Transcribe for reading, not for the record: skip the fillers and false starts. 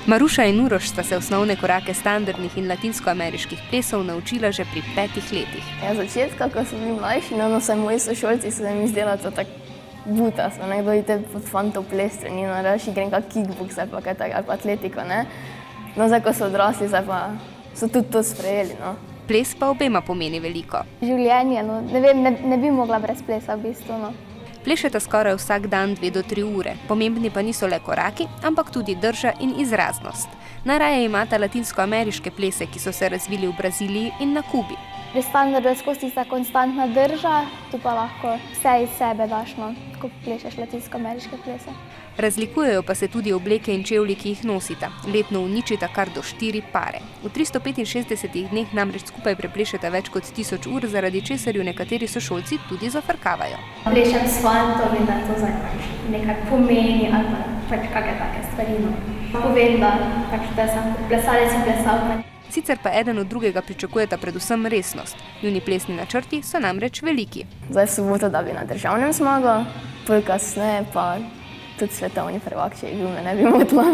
Maruša in Uroš sta se osnovne korake standardnih in latinskoameriških plesov naučila že pri 5 letih. Ja, začetka, ko so bili mlajši, vsaj moji sošolci so mi zdela to tako butasto, kdo ide pod fantov ples trenino, reči grem kak kickbokser pa kaj tako, ali pa atletiko, ne. No, zdaj, ko so odrasli, zdaj pa so tudi to sprejeli, no. Ples pa obema pomeni veliko. Življenje, no, ne vem, ne bi mogla brez plesa v bistvu, no. Plešeta skoraj vsak dan 2 do 3 ure. Pomembni pa niso le koraki, ampak tudi drža in izraznost. Najraje imata latinskoameriške plese, ki so se razvili v Braziliji in na Kubi. Pri standardu je skozi tista konstantna drža, tu pa lahko vse iz sebe daš, no, ko plešeš latinskoameriške plese. Razlikujejo pa se tudi obleke in čevlji, ki jih nosita. Letno uničita kar do 4 pare. V 365 dneh namreč skupaj preplešeta več kot 1000 ur, zaradi česar ju nekateri sošolci tudi zafrkavajo. Plešem s fantom in da to zdaj nekaj pomeni ali pa pač kakšne take stvari, no. Povem, da sem plesalec in plesalka. Sicer pa eden od drugega pričakujeta predvsem resnost. Njuni plesni načrti so namreč veliki. Zdaj v soboto, da bi na državnem zmagal, pol kasneje pa tudi svetovni prvak, če je bil, me ne bi motila.